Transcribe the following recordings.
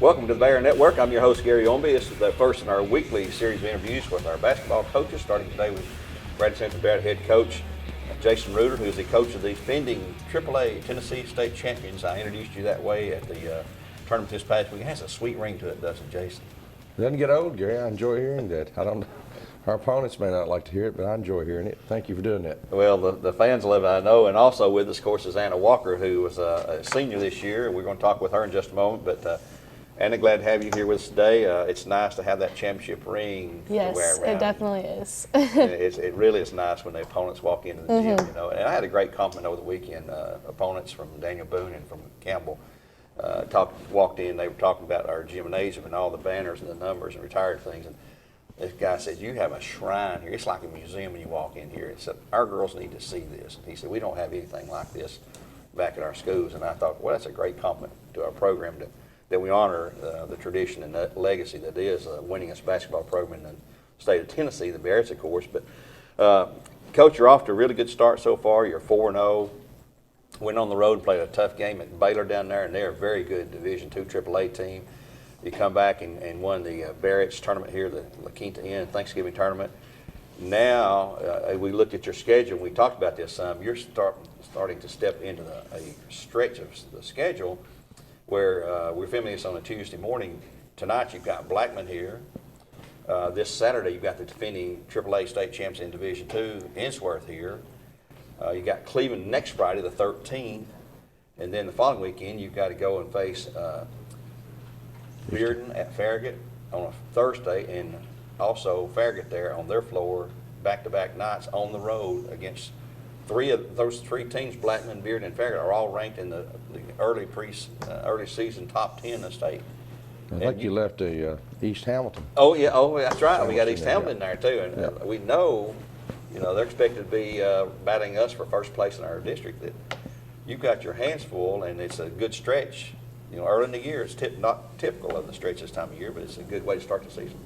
Welcome to the Bear Network. I'm your host, Gary Ownbey. This is the first in our weekly series of interviews with our basketball coaches, starting today with Bearettes head coach Jason Reuter, who is the coach of the defending AAA Tennessee State champions. I introduced you that way at the tournament this past week. It has a sweet ring to it, doesn't it, Jason? It doesn't get old, Gary. I enjoy hearing that. Our opponents may not like to hear it, but I enjoy hearing it. Thank you for doing that. Well, the fans love it, I know, and also with us, of course, is Anna Walker, who was a senior this year, and we're going to talk with her in just a moment. But Anna, glad to have you here with us today. It's nice to have that championship ring to wear Yes, around. it definitely is. It really is nice when the opponents walk into the gym, you know. And I had a great compliment over the weekend. Opponents from Daniel Boone and from Campbell walked in. They were talking about our gymnasium and all the banners and the numbers and retired things. And this guy said, "You have a shrine here. It's like a museum when you walk in here." He said, "Our girls need to see this." And he said, "We don't have anything like this back at our schools." And I thought, well, that's a great compliment to our program that we honor the tradition and the legacy that is the winningest basketball program in the state of Tennessee, the Bearettes, of course. But Coach, you're off to a really good start so far. You're 4-0. Went on the road and played a tough game at Baylor down there, and they're a very good Division II AAA team. You come back and won the Bearettes tournament here, the La Quinta Inn Thanksgiving tournament. Now, we looked at your schedule, and we talked about this some. You're starting to step into a stretch of the schedule where we're filming this on a Tuesday morning. Tonight you've got Blackman here. This Saturday you've got the defending AAA state champs in Division II, Innsworth here. You got Cleveland next Friday, the 13th, and then the following weekend you've got to go and face Bearden at Farragut on a Thursday, and also Farragut there on their floor, back-to-back nights on the road against those three teams. Blackman, Bearden, and Farragut are all ranked in the early season top 10 in the state. I think you left East Hamilton. Oh yeah, that's right. We got East Hamilton in there too, and we know, they're expected to be battling us for first place in our district. That you've got your hands full, and it's a good stretch. Early in the year, it's not typical of the stretch this time of year, but it's a good way to start the season.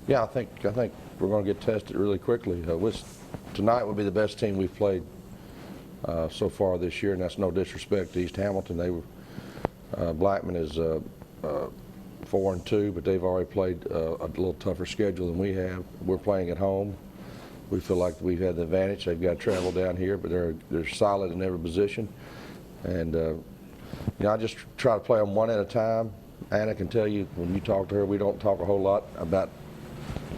Yeah, I think we're going to get tested really quickly. Tonight will be the best team we've played so far this year, and that's no disrespect to East Hamilton. Blackman is 4-2, but they've already played a little tougher schedule than we have. We're playing at home. We feel like we've had the advantage. They've got to travel down here, but they're solid in every position. And I just try to play them one at a time. Anna can tell you, when you talk to her, we don't talk a whole lot about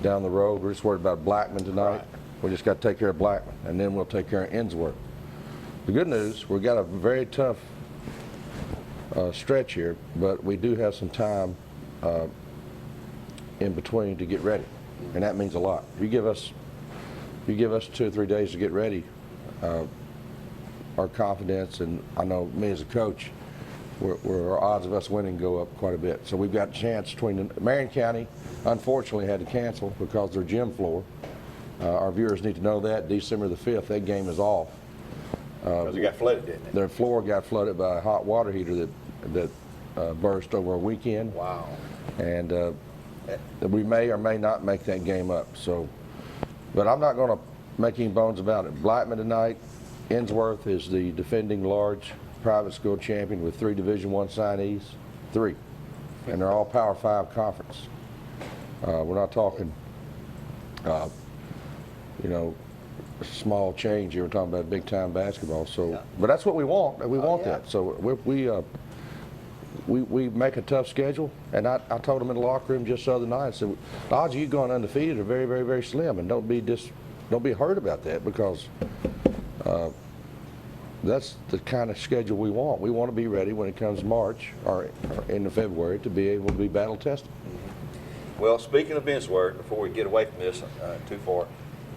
down the road. We're just worried about Blackman tonight. Right. We just got to take care of Blackman, and then we'll take care of Innsworth. The good news, we've got a very tough stretch here, but we do have some time in between to get ready, and that means a lot. If you give us 2 or 3 days to get ready, our confidence, and I know me as a coach, our odds of us winning go up quite a bit. So we've got a chance between Marion County, unfortunately, had to cancel because their gym floor. Our viewers need to know that December the 5th, that game is off. Because it got flooded, didn't it? Their floor got flooded by a hot water heater that burst over a weekend. Wow. And we may or may not make that game up. But I'm not going to make any bones about it. Blackman tonight. Innsworth is the defending large private school champion with 3 Division I signees, 3, and they're all Power 5 conference. We're not talking, small change here. We're talking about big time basketball. So, but that's what we want. We want that. So we make a tough schedule, and I told them in the locker room just the other night. I said, the odds of you going undefeated are very, very, very slim, and don't be hurt about that, because that's the kind of schedule we want. We want to be ready when it comes March or into February to be able to be battle tested. Well, speaking of Innsworth, before we get away from this too far,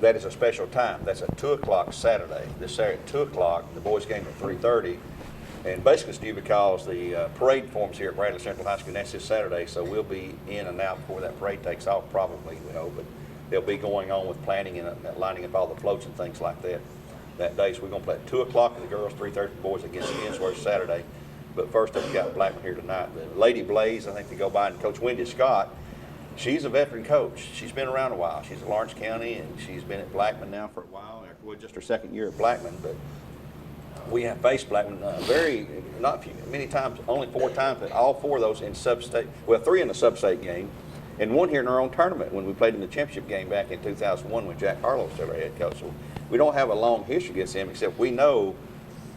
that is a special time. That's at 2 o'clock Saturday. This Saturday at 2 o'clock. The boys' game at 3:30. And basically it's due because the parade forms here at Bradley Central High School, and that's this Saturday, so we'll be in and out before that parade takes off, probably, but they'll be going on with planning and lining up all the floats and things like that day. So we're going to play at 2 o'clock for the girls, 3:30 for the boys against Innsworth Saturday. But first up, we got Blackman here tonight. The Lady Blaze, I think they go by, and Coach Wendy Scott, she's a veteran coach. She's been around a while. She's at Lawrence County, and she's been at Blackman now for a while. Just her second year at Blackman, but we have faced Blackman many times, only 4 times, but all 4 of those in sub-state, well, 3 in the sub-state game, and 1 here in our own tournament when we played in the championship game back in 2001 when Jack Harlow was still our head coach. So we don't have a long history against them, except we know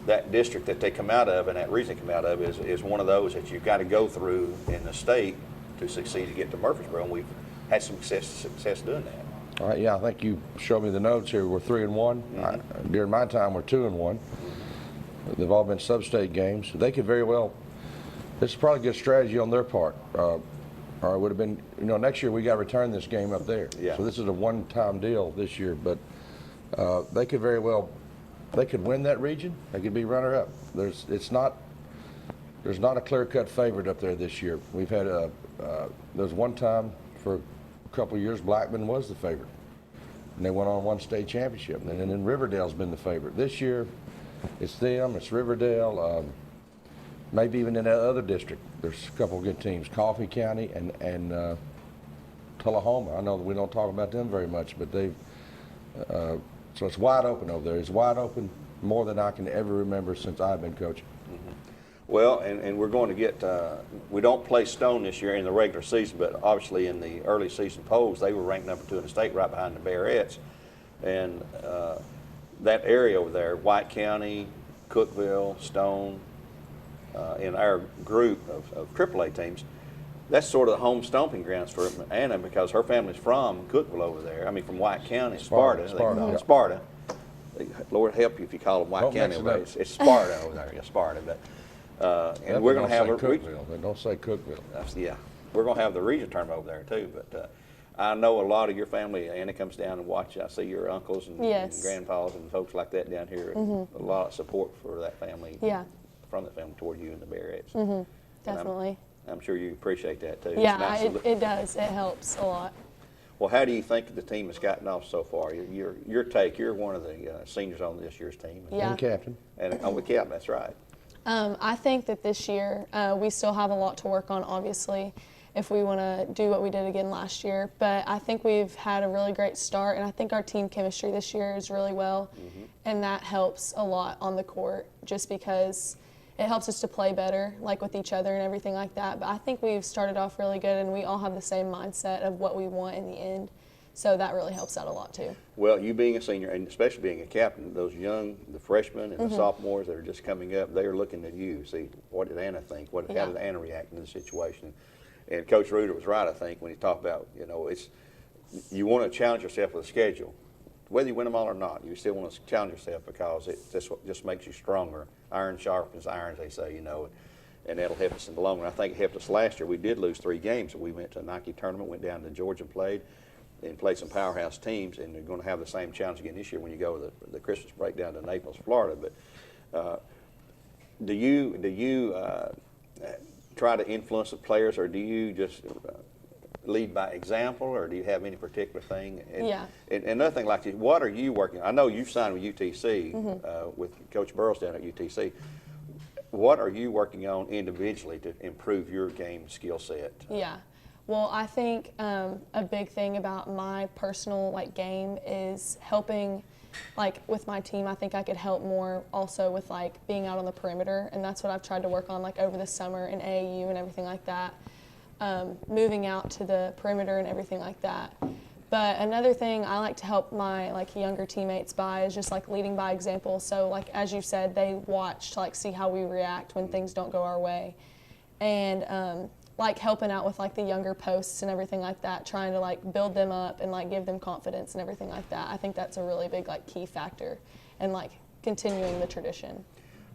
that district that they come out of and that region they come out of is one of those that you've got to go through in the state to succeed to get to Murfreesboro, and we've had some success doing that. All right, yeah, I think you showed me the notes here. We're 3-1. Mm-hmm. During my time, we're 2-1. They've all been sub-state games. They could very well. This is probably a good strategy on their part. Or it would have been, next year we got to return this game up there. Yeah. So this is a one-time deal this year, but they could very well. They could win that region. They could be runner-up. There's not a clear-cut favorite up there this year. We've had there's one time for a couple of years Blackman was the favorite, and they went on one state championship. And then Riverdale's been the favorite. This year, it's them. It's Riverdale. Maybe even in that other district, there's a couple of good teams. Coffee County and Tullahoma. I know that we don't talk about them very much, but they've. So it's wide open over there. It's wide open more than I can ever remember since I've been coaching. Mm-hmm. Well, and we're going to get, we don't play Stone this year in the regular season, but obviously in the early season polls, they were ranked number 2 in the state right behind the Bearettes. And that area over there, White County, Cookeville, Stone, in our group of AAA teams, that's sort of the home stomping grounds for Anna because her family's from Cookeville over there. I mean, from White County, Sparta. Sparta. Sparta. Lord help you if you call them White County. It's Sparta over there. Yeah, Sparta. But and we're going to have Cookeville. They don't say Cookeville. Yeah, we're going to have the region tournament over there too. But I know a lot of your family. Anna comes down and watches. I see your uncles and, and grandpas and folks like that down here. Mm-hmm. A lot of support for that family. Yeah. From the family toward you and the Bearettes. Mm-hmm. Definitely. I'm sure you appreciate that too. Yeah, nice it does. It helps a lot. Well, how do you think the team has gotten off so far? Your take. You're one of the seniors on this year's team. Yeah. And captain. And on the captain, that's right. I think that this year we still have a lot to work on, obviously, if we want to do what we did again last year. But I think we've had a really great start, and I think our team chemistry this year is really well, and that helps a lot on the court just because it helps us to play better, like with each other and everything like that. But I think we've started off really good, and we all have the same mindset of what we want in the end. So that really helps out a lot too. Well, you being a senior, and especially being a captain, those young, the freshmen and the sophomores that are just coming up, they are looking at you. See, what did Anna think? How did Anna react in the situation? And Coach Reuter was right, I think, when he talked about, you want to challenge yourself with a schedule. Whether you win them all or not, you still want to challenge yourself because it just makes you stronger. Iron sharpens iron, as they say, and that'll help us in the long run. I think it helped us last year. We did lose 3 games. We went to a Nike tournament, went down to Georgia and played some powerhouse teams, and they're going to have the same challenge again this year when you go to the Christmas break down to Naples, Florida. But do you try to influence the players, or do you just lead by example, or do you have any particular thing? And another thing like this, what are you working on? I know you've signed with UTC, with Coach Burrows down at UTC. What are you working on individually to improve your game skill set? Yeah. Well, I think a big thing about my personal game is helping, with my team. I think I could help more also with being out on the perimeter, and that's what I've tried to work on over the summer in AAU and everything like that. Moving out to the perimeter and everything like that. But another thing I like to help my younger teammates by is just leading by example. So as you said, they watch to see how we react when things don't go our way, and helping out with the younger posts and everything like that, trying to build them up and give them confidence and everything like that. I think that's a really big key factor in continuing the tradition.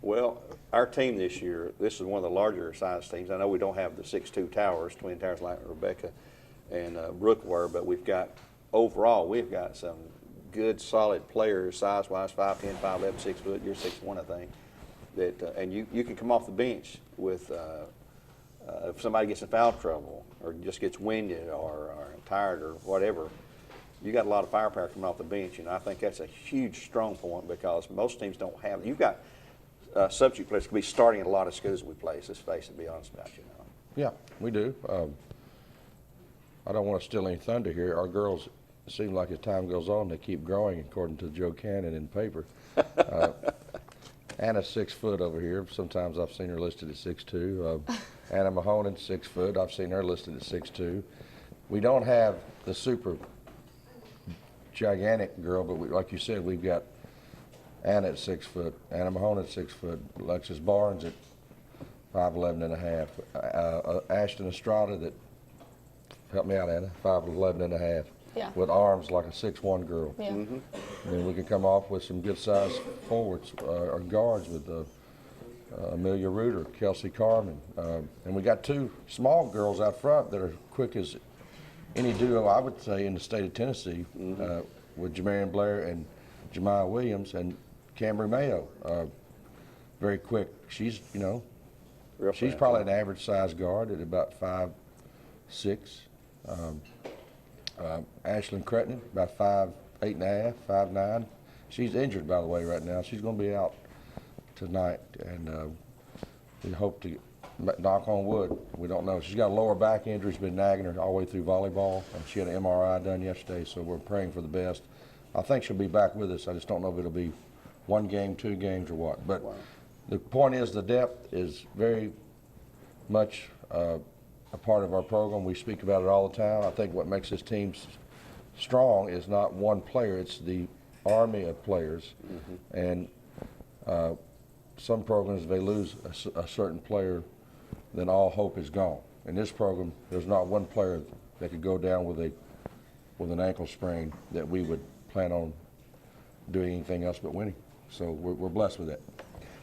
Well, our team this year, this is one of the larger size teams. I know we don't have the 6'2" towers, twin towers like Rebecca and Brooke were, but we've got some good, solid players, size-wise, 5'10", 5'11", 6 foot. You're 6'1", I think. That and you can come off the bench with if somebody gets in foul trouble or just gets winded or tired or whatever. You got a lot of firepower coming off the bench, and I think that's a huge strong point because most teams don't have. You've got substitute players could be starting at a lot of schools we play. Let's face it, to be honest about you. Yeah, we do. I don't want to steal any thunder here. Our girls, it seems like as time goes on, they keep growing, according to Joe Cannon in paper. Anna's 6 foot over here. Sometimes I've seen her listed at 6'2". Anna Mahonen, 6 foot. I've seen her listed at 6'2". We don't have the super gigantic girl, but like you said, we've got Anna at 6 foot, Anna Mahone at 6 foot, Alexis Barnes at 5'11" and a half, Ashton Estrada that, help me out, Anna, 5'11" and a half, Yeah. with arms like a 6'1" girl. Yeah. And then we can come off with some good sized forwards or guards with Amelia Reuter, Kelsey Carmen, and we got 2 small girls out front that are quick as any duo, I would say, in the state of Tennessee, with Jamarian Blair and Jemiah Williams, and Camry Mayo, very quick. She's, you know, she's probably an average size guard at about 5'6". Ashlyn Cretton, about 5'8" and a half, 5'9". She's injured, by the way, right now. She's going to be out tonight, and we hope to knock on wood. We don't know. She's got a lower back injury. She's been nagging her all the way through volleyball, and she had an MRI done yesterday, so we're praying for the best. I think she'll be back with us. I just don't know if it'll be 1 game, 2 games, or what. But the point is, the depth is very much a part of our program. We speak about it all the time. I think what makes this team strong is not one player. It's the army of players. And some programs, if they lose a certain player, then all hope is gone. In this program, there's not one player that could go down with an ankle sprain that we would plan on doing anything else but winning. So we're blessed with that.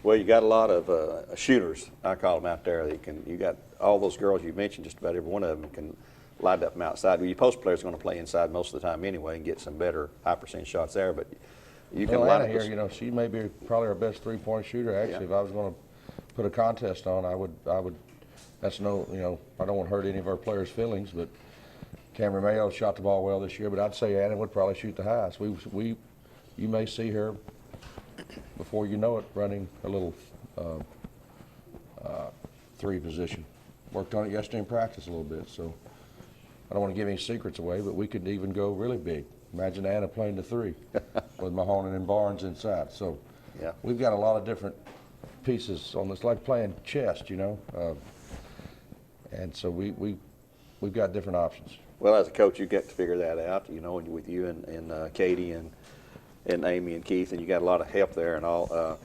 Well, you got a lot of shooters, I call them, out there. You got all those girls you mentioned. Just about every one of them can light up from outside. Well, your post players are going to play inside most of the time anyway and get some better high percent shots there. But you can light up here, you know, she may be probably our best 3-point shooter. Actually, if I was going to put a contest on, I would. That's no, you know, I don't want to hurt any of our players' feelings, but Camry Mayo shot the ball well this year. But I'd say Anna would probably shoot the highest. You may see her before you know it running a little 3 position. Worked on it yesterday in practice a little bit, so I don't want to give any secrets away, but we could even go really big. Imagine Anna playing the 3 with Mahonen and Barnes inside. So we've got a lot of different pieces on this, like playing chess, you know. And so we've got different options. Well, as a coach, you get to figure that out, you know, with you and Katie and Amy and Keith, and you got a lot of help there and all.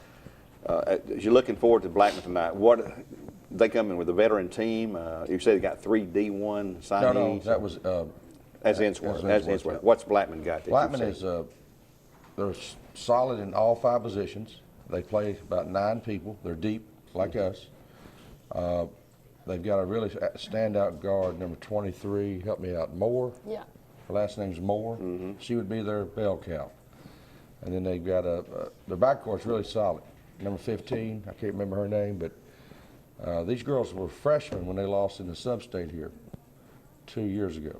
As you're looking forward to Blackman tonight, what they come in with a veteran team? You said they got 3 D1 signees. No, that was as Innsworth. What's Blackman got? Blackman is they're solid in all 5 positions. They play about 9 people. They're deep like us. They've got a really standout guard, number 23. Help me out, Moore. Yeah. Her last name's Moore. She would be their bell cow. And then they've got their backcourt's really solid. Number 15, I can't remember her name, but these girls were freshmen when they lost in the sub-state here 2 years ago.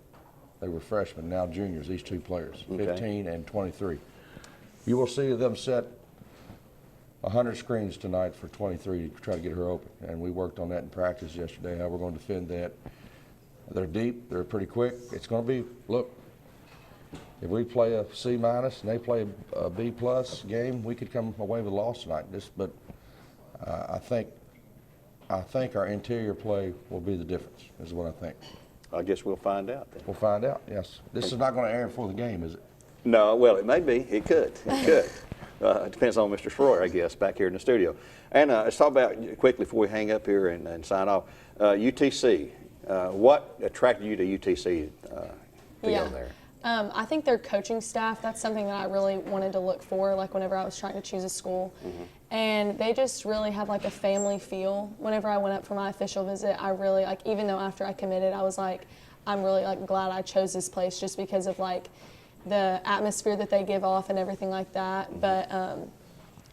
They were freshmen, now juniors, these 2 players, 15 and 23. You will see them set 100 screens tonight for 23 to try to get her open. And we worked on that in practice yesterday, how we're going to defend that. They're deep, they're pretty quick. It's going to be, look, if we play a C- and they play a B+ game, we could come away with a loss tonight. But I think our interior play will be the difference, is what I think. I guess we'll find out then. We'll find out, yes. This is not going to air before the game, is it? No, well, it may be. It could. It could. It depends on Mr. Schroyer, I guess, back here in the studio. And let's talk about, quickly before we hang up here and sign off, UTC. What attracted you to UTC to go there? I think their coaching staff, that's something that I really wanted to look for, like whenever I was trying to choose a school. And they just really have like a family feel. Whenever I went up for my official visit, I really, like, even though after I committed, I was like, I'm really like glad I chose this place just because of like the atmosphere that they give off and everything like that. But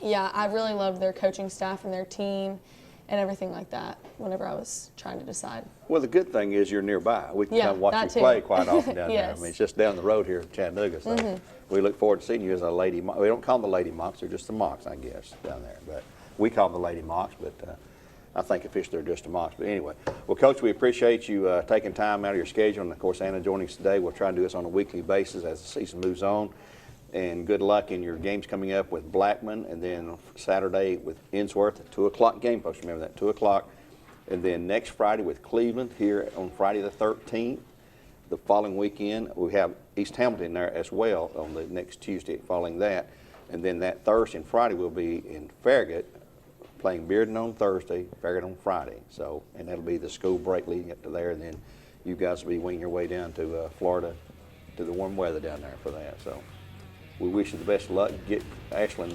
yeah, I really loved their coaching staff and their team and everything like that whenever I was trying to decide. Well, the good thing is you're nearby. We can come watch you play quite often down there. I mean, it's just down the road here in Chattanooga. So we look forward to seeing you as a Lady Mox. We don't call them the Lady Mox, they're just the Mox, I guess, down there. But we call them the Lady Mox, but I think officially they're just a Mox. But anyway, well, Coach, we appreciate you taking time out of your schedule. And, of course, Anna joining us today. We'll try and do this on a weekly basis as the season moves on. and good luck in your games coming up with Blackman, and then Saturday with Innsworth, a 2 o'clock game, folks. Remember that, 2 o'clock. And then next Friday with Cleveland here on Friday the 13th. The following weekend, we have East Hamilton there as well on the next Tuesday following that. And then that Thursday and Friday we'll be in Farragut playing Bearden on Thursday, Farragut on Friday. So, and that'll be the school break leading up to there. And then you guys will be winging your way down to Florida to the warm weather down there for that. So we wish you the best of luck. Get Ashlyn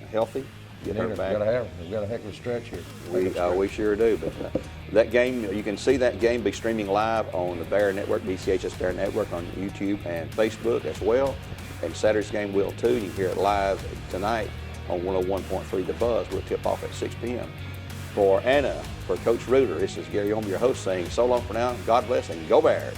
healthy. Get her back. We've got a heck of a stretch here. We sure do. But that game, you can see that game be streaming live on the Bear Network, BCHS Bear Network on YouTube and Facebook as well. And Saturday's game will too. You can hear it live tonight on 101.3 The Buzz. We'll tip off at 6 p.m. For Anna, for Coach Reuter, this is Gary Ownbey, your host, saying so long for now. God bless and go Bears.